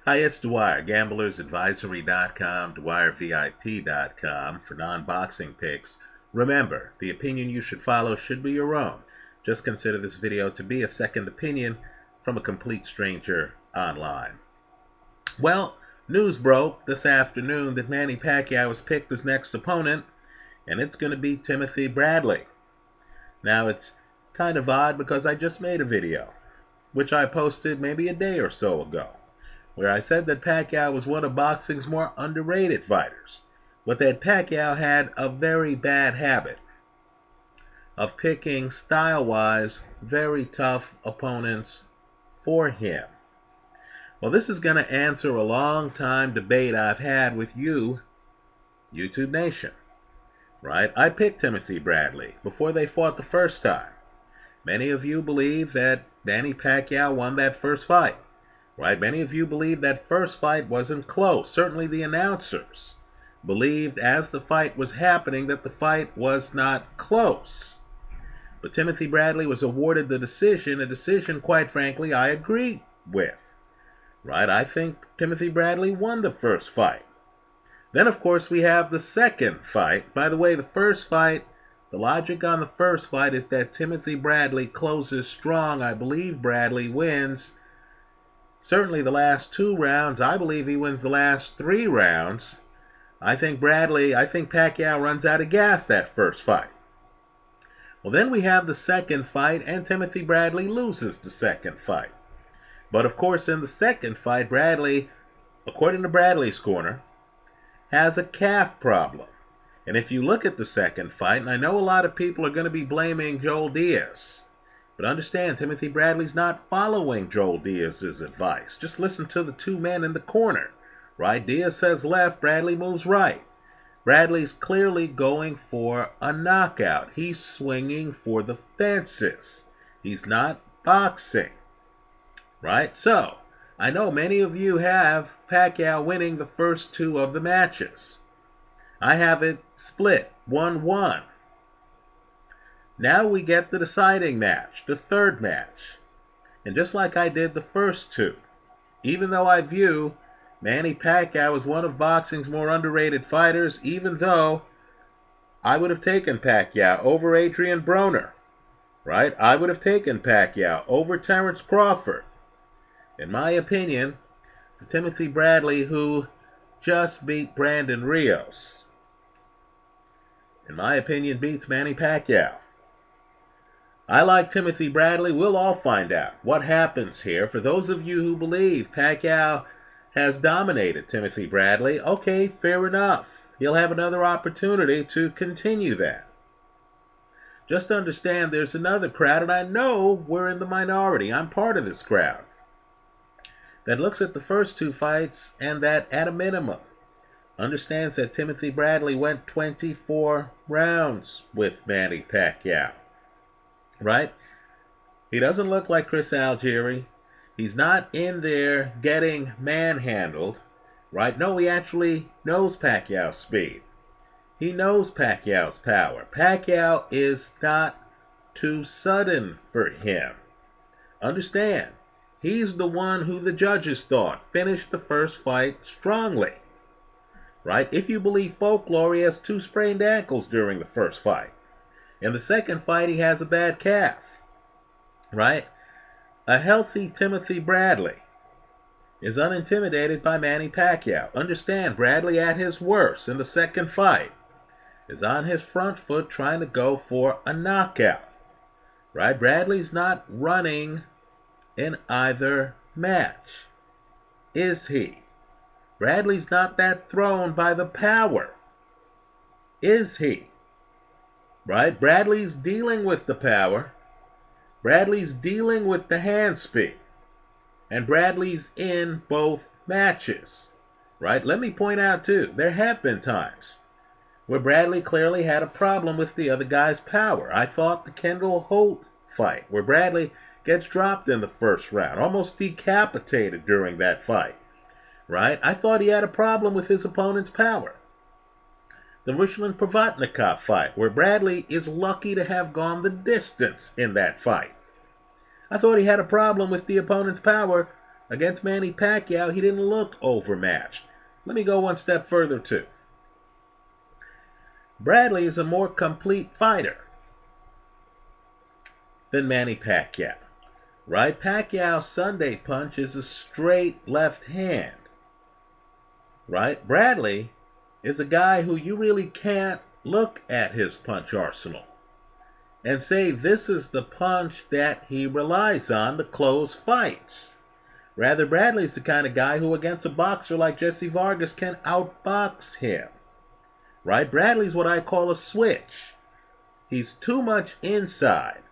Hi, it's Dwyer, gamblersadvisory.com, dwyervip.com for non-boxing picks. Remember, the opinion you should follow should be your own. Just consider this video to be a second opinion from a complete stranger online. Well, news broke this afternoon that Manny Pacquiao was picked as next opponent, and it's going to be Timothy Bradley. Now, it's kind of odd because I just made a video, which I posted maybe a day or so ago, where I said that Pacquiao was one of boxing's more underrated fighters, but that Pacquiao had a very bad habit of picking, style-wise, very tough opponents for him. Well, this is going to answer a long-time debate I've had with you, YouTube Nation. Right? I picked Timothy Bradley before they fought the first time. Many of you believe that Manny Pacquiao won that first fight. Right? Many of you believe that first fight wasn't close. Certainly the announcers believed as the fight was happening that the fight was not close. But Timothy Bradley was awarded the decision, a decision, quite frankly, I agree with. Right? I think Timothy Bradley won the first fight. Then, of course, we have the second fight. By the way, the first fight, the logic on the first fight is that Timothy Bradley closes strong. I believe Bradley wins certainly the last 2 rounds. I believe he wins the last 3 rounds. I think Pacquiao runs out of gas that first fight. Well, then we have the second fight, and Timothy Bradley loses the second fight. But, of course, in the second fight, Bradley, according to Bradley's corner, has a calf problem. And if you look at the second fight, and I know a lot of people are going to be blaming Joel Diaz, but understand, Timothy Bradley's not following Joel Diaz's advice. Just listen to the 2 men in the corner, right? Diaz says left, Bradley moves right. Bradley's clearly going for a knockout. He's swinging for the fences. He's not boxing, right? So, I know many of you have Pacquiao winning the first 2 of the matches. I have it split 1-1. Now we get the deciding match, the third match. And just like I did the first 2, even though I view Manny Pacquiao as one of boxing's more underrated fighters, even though I would have taken Pacquiao over Adrian Broner, right? I would have taken Pacquiao over Terrence Crawford. In my opinion, Timothy Bradley, who just beat Brandon Rios, in my opinion, beats Manny Pacquiao. I like Timothy Bradley. We'll all find out what happens here. For those of you who believe Pacquiao has dominated Timothy Bradley, okay, fair enough. He'll have another opportunity to continue that. Just understand there's another crowd, and I know we're in the minority. I'm part of this crowd that looks at the first 2 fights and that, at a minimum, understands that Timothy Bradley went 24 rounds with Manny Pacquiao. Right? He doesn't look like Chris Algieri. He's not in there getting manhandled. Right? No, he actually knows Pacquiao's speed. He knows Pacquiao's power. Pacquiao is not too sudden for him. Understand, he's the one who the judges thought finished the first fight strongly. Right? If you believe folklore, he has 2 sprained ankles during the first fight. In the second fight, he has a bad calf. Right? A healthy Timothy Bradley is unintimidated by Manny Pacquiao. Understand, Bradley at his worst in the second fight is on his front foot trying to go for a knockout. Right? Bradley's not running in either match, is he? Bradley's not that thrown by the power, is he? Right? Bradley's dealing with the power. Bradley's dealing with the hand speed. And Bradley's in both matches. Right? Let me point out, too, there have been times where Bradley clearly had a problem with the other guy's power. I thought the Kendall Holt fight, where Bradley gets dropped in the first round, almost decapitated during that fight. Right? I thought he had a problem with his opponent's power. The Ruslan Provatnikov fight, where Bradley is lucky to have gone the distance in that fight. I thought he had a problem with the opponent's power Against Manny Pacquiao, he didn't look overmatched. Let me go one step further, too. Bradley is a more complete fighter than Manny Pacquiao. Right? Pacquiao's Sunday punch is a straight left hand. Right? Bradley is a guy who you really can't look at his punch arsenal and say this is the punch that he relies on to close fights. Rather, Bradley's the kind of guy who against a boxer like Jesse Vargas can outbox him. Right? Bradley's what I call a switch. He's too much inside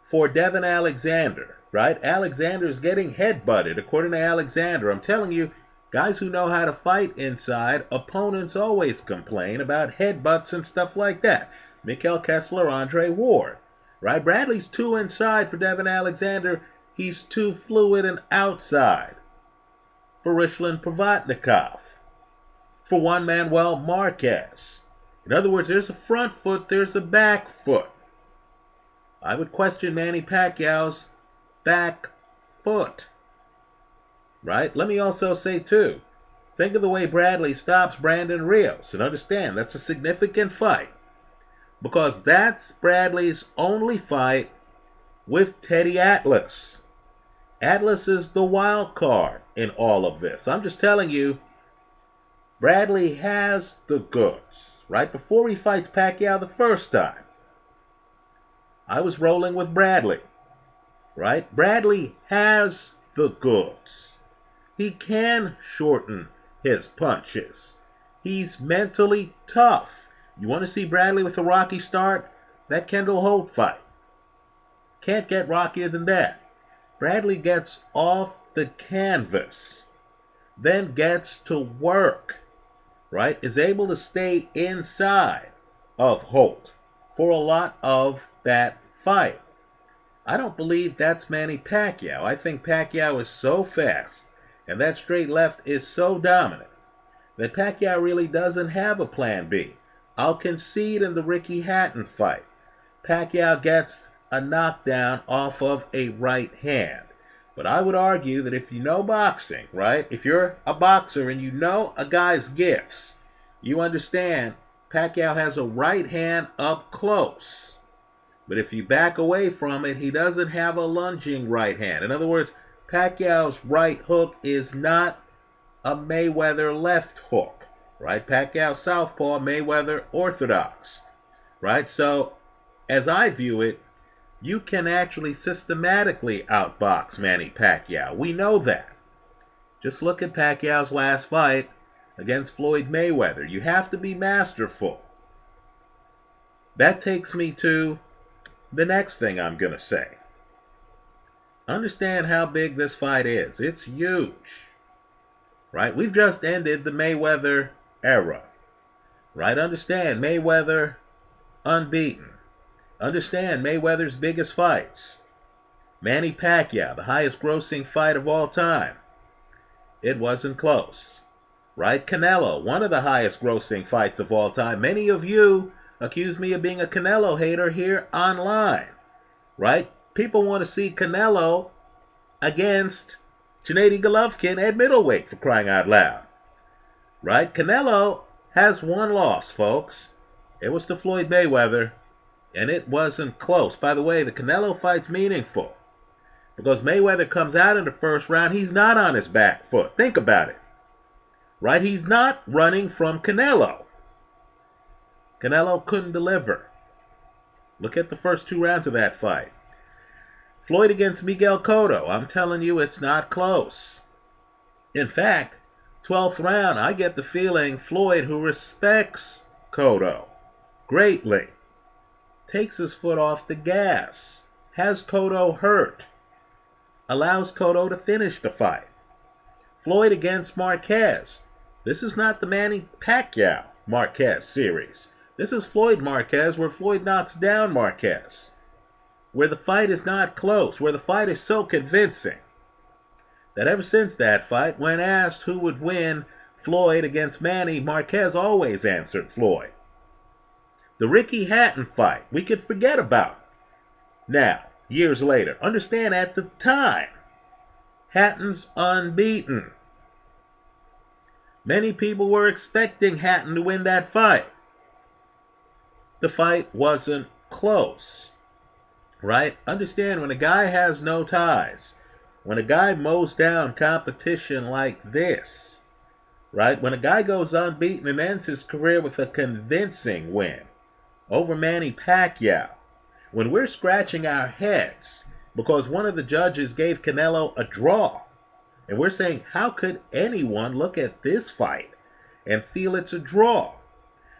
for Devin Alexander. Right? Alexander's getting headbutted, according to Alexander. I'm telling you, guys who know how to fight inside, opponents always complain about headbutts and stuff like that. Mikhail Kessler, Andre Ward. Right? Bradley's too inside for Devin Alexander. He's too fluid and outside for Rishlin Provatnikov, for Juan Manuel Marquez. In other words, there's a front foot, there's a back foot. I would question Manny Pacquiao's back foot. Right? Let me also say, too, think of the way Bradley stops Brandon Rios. And understand, that's a significant fight. Because that's Bradley's only fight with Teddy Atlas. Atlas is the wild card in all of this. I'm just telling you, Bradley has the goods. Right before he fights Pacquiao the first time, I was rolling with Bradley. Right? Bradley has the goods. He can shorten his punches. He's mentally tough. You want to see Bradley with a rocky start? That Kendall Holt fight. Can't get rockier than that. Bradley gets off the canvas, then gets to work, right? Is able to stay inside of Holt for a lot of that fight. I don't believe that's Manny Pacquiao. I think Pacquiao is so fast, and that straight left is so dominant, that Pacquiao really doesn't have a plan B. I'll concede in the Ricky Hatton fight, Pacquiao gets a knockdown off of a right hand. But I would argue that if you know boxing, right? If you're a boxer and you know a guy's gifts, you understand Pacquiao has a right hand up close. But if you back away from it, he doesn't have a lunging right hand. In other words, Pacquiao's right hook is not a Mayweather left hook, right? Pacquiao southpaw, Mayweather orthodox, right? So as I view it, you can actually systematically outbox Manny Pacquiao. We know that. Just look at Pacquiao's last fight against Floyd Mayweather. You have to be masterful. That takes me to the next thing I'm going to say. Understand how big this fight is. It's huge. Right? We've just ended the Mayweather era. Right? Understand, Mayweather unbeaten. Understand Mayweather's biggest fights. Manny Pacquiao, the highest grossing fight of all time. It wasn't close. Right? Canelo, one of the highest grossing fights of all time. Many of you accuse me of being a Canelo hater here online. Right? People want to see Canelo against Gennady Golovkin at middleweight, for crying out loud. Right? Canelo has one loss, folks. It was to Floyd Mayweather. And it wasn't close. By the way, the Canelo fight's meaningful, because Mayweather comes out in the first round. He's not on his back foot. Think about it. Right? He's not running from Canelo. Canelo couldn't deliver. Look at the first 2 rounds of that fight. Floyd against Miguel Cotto. I'm telling you, it's not close. In fact, 12th round, I get the feeling Floyd, who respects Cotto greatly, takes his foot off the gas, has Cotto hurt, allows Cotto to finish the fight. Floyd against Marquez. This is not the Manny Pacquiao Marquez series. This is Floyd Marquez, where Floyd knocks down Marquez, where the fight is not close, where the fight is so convincing that ever since that fight, when asked who would win Floyd against Manny, Marquez always answered Floyd. The Ricky Hatton fight, we could forget about now, years later. Understand, at the time, Hatton's unbeaten. Many people were expecting Hatton to win that fight. The fight wasn't close, right? Understand, when a guy has no ties, when a guy mows down competition like this, right? When a guy goes unbeaten and ends his career with a convincing win over Manny Pacquiao, when we're scratching our heads because one of the judges gave Canelo a draw, and we're saying, how could anyone look at this fight and feel it's a draw?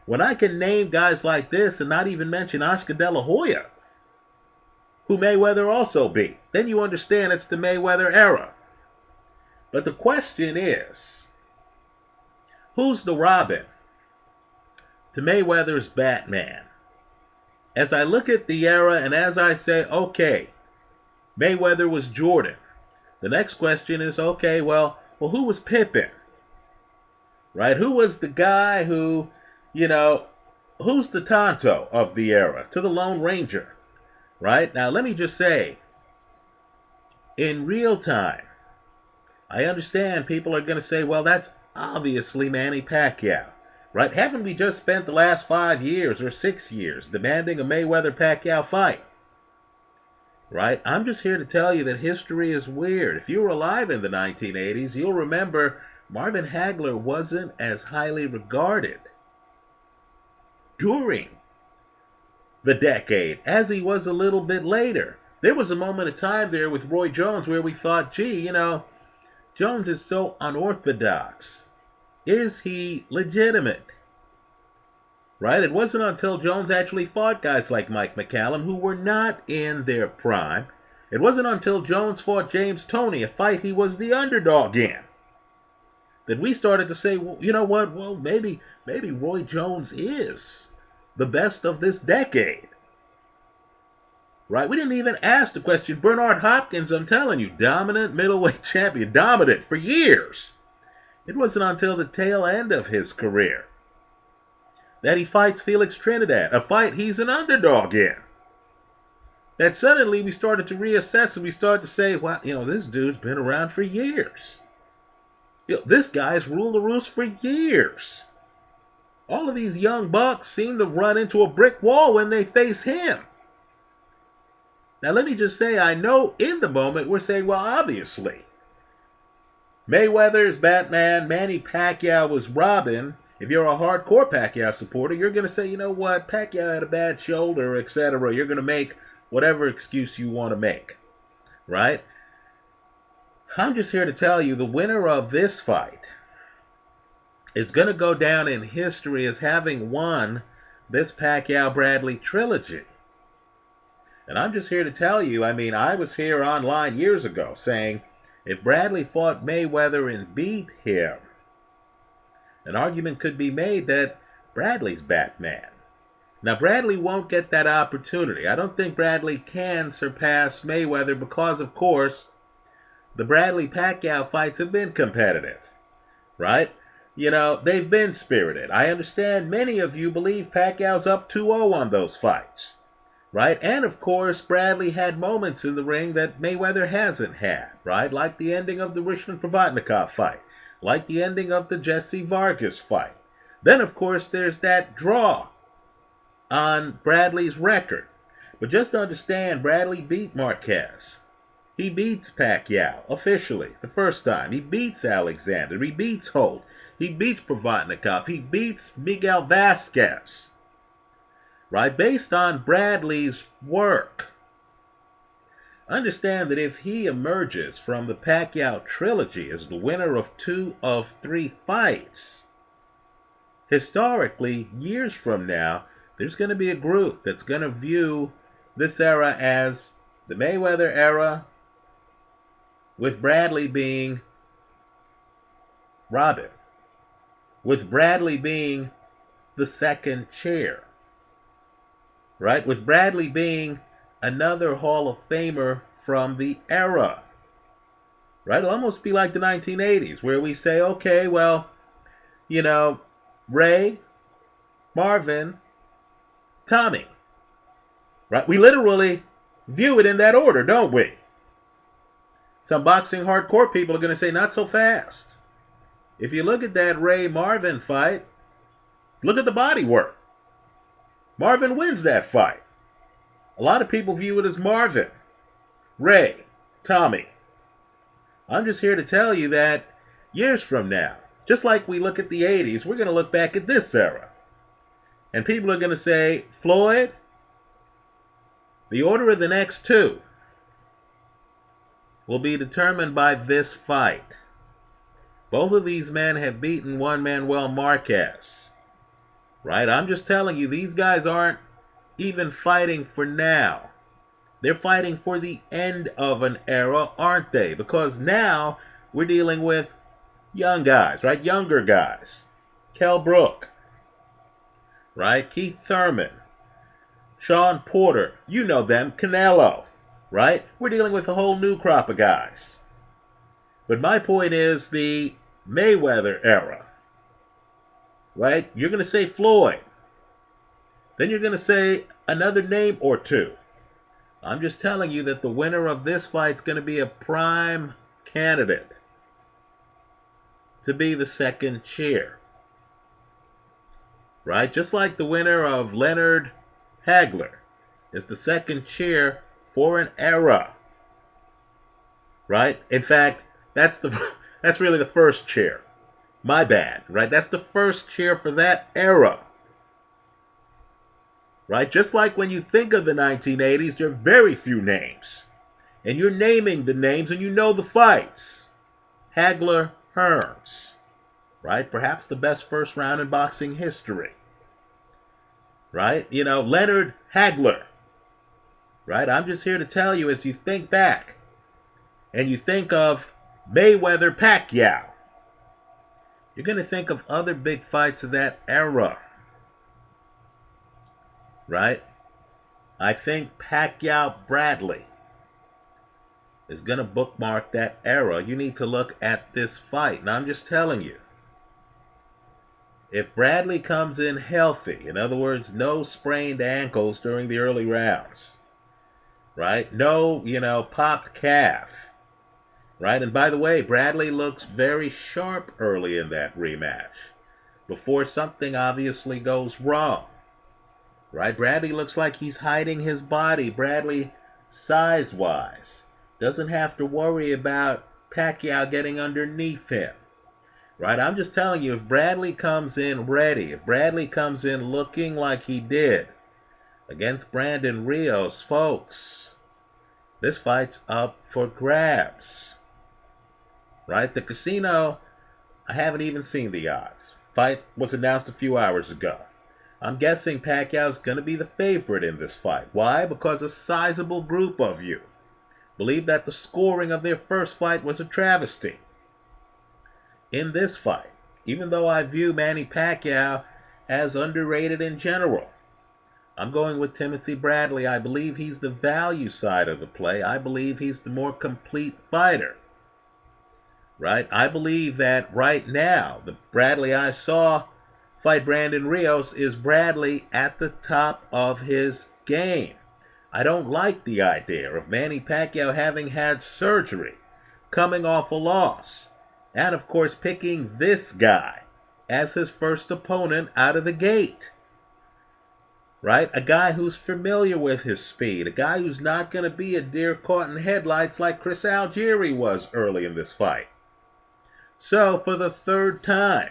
When I can name guys like this and not even mention Oscar De La Hoya, who Mayweather also beat, then you understand it's the Mayweather era. But the question is, who's the Robin to Mayweather's Batman? As I look at the era and as I say, okay, Mayweather was Jordan, the next question is, okay, well, who was Pippen? Right? Who was the guy who, who's the Tonto of the era to the Lone Ranger? Right? Now, let me just say, in real time, I understand people are going to say, well, that's obviously Manny Pacquiao. Right? Haven't we just spent the last 5 years or 6 years demanding a Mayweather-Pacquiao fight? Right? I'm just here to tell you that history is weird. If you were alive in the 1980s, you'll remember Marvin Hagler wasn't as highly regarded during the decade as he was a little bit later. There was a moment of time there with Roy Jones where we thought, gee, Jones is so unorthodox. Is he legitimate? Right? It wasn't until Jones actually fought guys like Mike McCallum who were not in their prime. It wasn't until Jones fought James Toney, a fight he was the underdog in, that we started to say, well, you know what? Well, maybe Roy Jones is the best of this decade. Right? We didn't even ask the question. Bernard Hopkins, I'm telling you, dominant middleweight champion, dominant for years. It wasn't until the tail end of his career that he fights Felix Trinidad, a fight he's an underdog in, that suddenly we started to reassess and we started to say, well, this dude's been around for years. This guy's ruled the roost for years. All of these young bucks seem to run into a brick wall when they face him. Now, let me just say, I know in the moment we're saying, well, obviously, Mayweather is Batman, Manny Pacquiao was Robin. If you're a hardcore Pacquiao supporter, you're going to say, you know what, Pacquiao had a bad shoulder, etc. You're going to make whatever excuse you want to make, right? I'm just here to tell you the winner of this fight is going to go down in history as having won this Pacquiao-Bradley trilogy. And I'm just here to tell you, I was here online years ago saying, if Bradley fought Mayweather and beat him, an argument could be made that Bradley's Batman. Now, Bradley won't get that opportunity. I don't think Bradley can surpass Mayweather because, of course, the Bradley-Pacquiao fights have been competitive, right? They've been spirited. I understand many of you believe Pacquiao's up 2-0 on those fights, right? And, of course, Bradley had moments in the ring that Mayweather hasn't had, right? Like the ending of the Richman Provodnikov fight, like the ending of the Jesse Vargas fight. Then, of course, there's that draw on Bradley's record. But just understand, Bradley beat Marquez. He beats Pacquiao officially the first time. He beats Alexander. He beats Holt. He beats Provodnikov. He beats Miguel Vasquez. Right? Based on Bradley's work. Understand that if he emerges from the Pacquiao trilogy as the winner of 2 of 3 fights, historically, years from now, there's going to be a group that's going to view this era as the Mayweather era, with Bradley being Robin, with Bradley being the second chair, right? With Bradley being another Hall of Famer from the era, right? It'll almost be like the 1980s where we say, okay, well, Ray, Marvin, Tommy, right? We literally view it in that order, don't we? Some boxing hardcore people are going to say not so fast. If you look at that Ray-Marvin fight, look at the body work. Marvin wins that fight. A lot of people view it as Marvin, Ray, Tommy. I'm just here to tell you that years from now, just like we look at the 80s, we're going to look back at this era. And people are going to say, Floyd, the order of the next two will be determined by this fight. Both of these men have beaten Juan Manuel Marquez. Right? I'm just telling you, these guys aren't even fighting for now. They're fighting for the end of an era, aren't they? Because now we're dealing with young guys, right? Younger guys. Kell Brook, right? Keith Thurman, Sean Porter, you know them, Canelo, right? We're dealing with a whole new crop of guys. But my point is the Mayweather era, right? You're going to say Floyd. Then you're going to say another name or two. I'm just telling you that the winner of this fight is going to be a prime candidate to be the second chair. Right? Just like the winner of Leonard Hagler is the second chair for an era. Right? In fact, that's really the first chair. My bad. Right? That's the first chair for that era. Right? Just like when you think of the 1980s, there are very few names. And you're naming the names and you know the fights. Hagler, Hearns. Right? Perhaps the best first round in boxing history. Right? You know, Leonard Hagler. Right? I'm just here to tell you, as you think back and you think of Mayweather Pacquiao, you're going to think of other big fights of that era. Right? I think Pacquiao-Bradley is going to bookmark that era. You need to look at this fight. And I'm just telling you, if Bradley comes in healthy, in other words, no sprained ankles during the early rounds, right? No, popped calf, right? And by the way, Bradley looks very sharp early in that rematch before something obviously goes wrong. Right? Bradley looks like he's hiding his body. Bradley, size-wise, doesn't have to worry about Pacquiao getting underneath him. Right? I'm just telling you, if Bradley comes in ready, if Bradley comes in looking like he did against Brandon Rios, folks, this fight's up for grabs. Right? The casino, I haven't even seen the odds. Fight was announced a few hours ago. I'm guessing Pacquiao's going to be the favorite in this fight. Why? Because a sizable group of you believe that the scoring of their first fight was a travesty. In this fight, even though I view Manny Pacquiao as underrated in general, I'm going with Timothy Bradley. I believe he's the value side of the play. I believe he's the more complete fighter. Right? I believe that right now, the Bradley I saw fight Brandon Rios is Bradley at the top of his game. I don't like the idea of Manny Pacquiao having had surgery, coming off a loss, and of course picking this guy as his first opponent out of the gate. Right? A guy who's familiar with his speed, a guy who's not going to be a deer caught in headlights like Chris Algieri was early in this fight. So for the third time,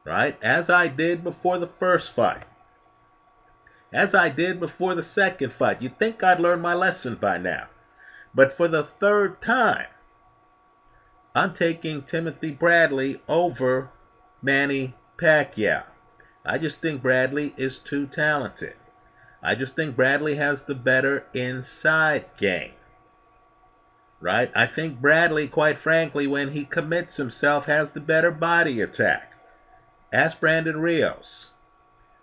right? As I did before the first fight. As I did before the second fight. You'd think I'd learned my lesson by now. But for the third time, I'm taking Timothy Bradley over Manny Pacquiao. I just think Bradley is too talented. I just think Bradley has the better inside game. Right? I think Bradley, quite frankly, when he commits himself, has the better body attack. Ask Brandon Rios,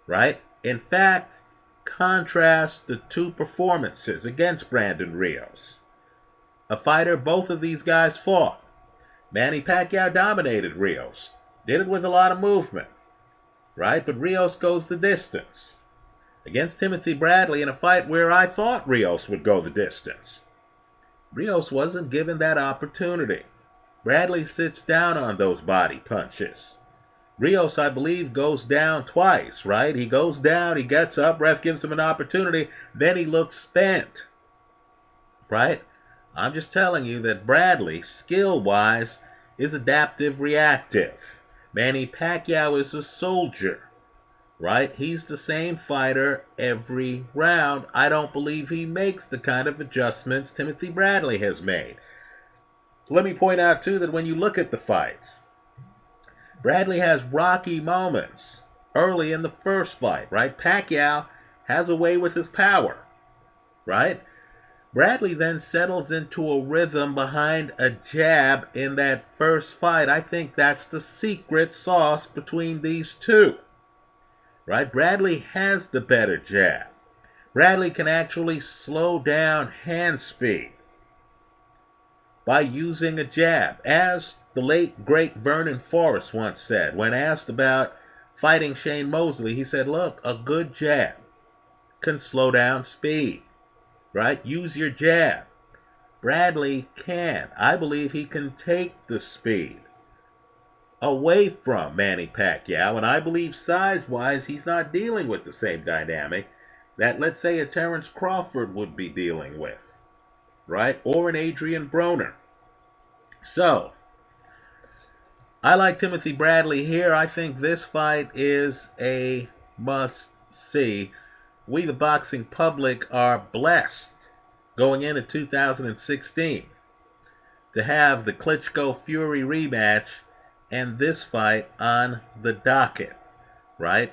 right? In fact, contrast the two performances against Brandon Rios. A fighter both of these guys fought. Manny Pacquiao dominated Rios. Did it with a lot of movement, right? But Rios goes the distance. Against Timothy Bradley in a fight where I thought Rios would go the distance. Rios wasn't given that opportunity. Bradley sits down on those body punches. Rios, I believe, goes down twice, right? He goes down, he gets up, ref gives him an opportunity, then he looks spent, right? I'm just telling you that Bradley, skill-wise, is adaptive reactive. Manny Pacquiao is a soldier, right? He's the same fighter every round. I don't believe he makes the kind of adjustments Timothy Bradley has made. Let me point out, too, that when you look at the fights, Bradley has rocky moments early in the first fight, right? Pacquiao has a way with his power, right? Bradley then settles into a rhythm behind a jab in that first fight. I think that's the secret sauce between these two, right? Bradley has the better jab. Bradley can actually slow down hand speed by using a jab. As the late, great Vernon Forrest once said, when asked about fighting Shane Mosley, he said, look, a good jab can slow down speed, right? Use your jab. Bradley can. I believe he can take the speed away from Manny Pacquiao, and I believe size-wise he's not dealing with the same dynamic that, let's say, a Terrence Crawford would be dealing with, right? Or an Adrian Broner. So, I like Timothy Bradley here. I think this fight is a must-see. We, the boxing public, are blessed going into 2016 to have the Klitschko-Fury rematch and this fight on the docket, right?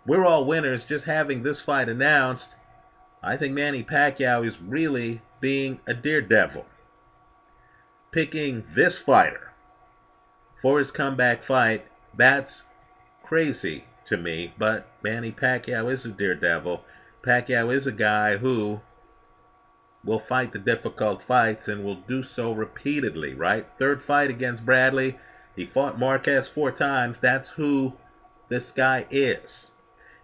We're all winners just having this fight announced. I think Manny Pacquiao is really being a daredevil, picking this fighter for his comeback fight. That's crazy to me, but Manny Pacquiao is a daredevil. Pacquiao is a guy who will fight the difficult fights and will do so repeatedly, right? Third fight against Bradley. He fought Marquez 4 times. That's who this guy is.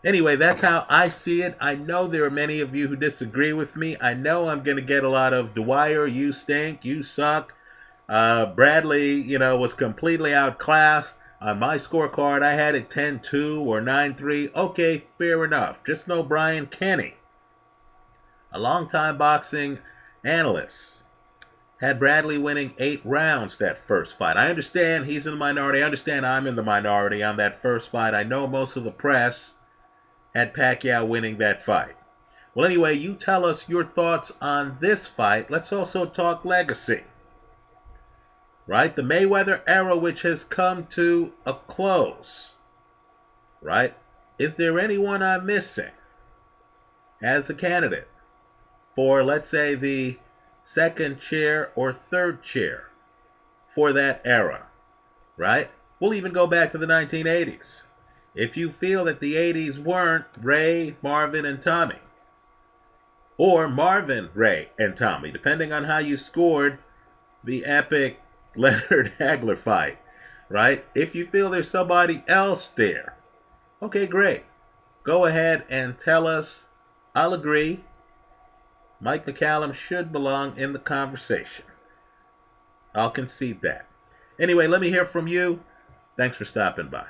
Anyway, that's how I see it. I know there are many of you who disagree with me. I know I'm going to get a lot of Dwyer, you stink, you suck. Bradley, was completely outclassed. On my scorecard, I had it 10-2 or 9-3. Okay, fair enough. Just know Brian Kenny, a longtime boxing analyst, had Bradley winning 8 rounds that first fight. I understand he's in the minority. I understand I'm in the minority on that first fight. I know most of the press had Pacquiao winning that fight. Well, anyway, you tell us your thoughts on this fight. Let's also talk legacy, right? The Mayweather era, which has come to a close, right? Is there anyone I'm missing as a candidate for, let's say, the second chair or third chair for that era, right? We'll even go back to the 1980s. If you feel that the 80s weren't Ray, Marvin, and Tommy, or Marvin, Ray, and Tommy, depending on how you scored the epic Leonard Hagler fight, right? If you feel there's somebody else there, okay, great. Go ahead and tell us. I'll agree. Mike McCallum should belong in the conversation. I'll concede that. Anyway, let me hear from you. Thanks for stopping by.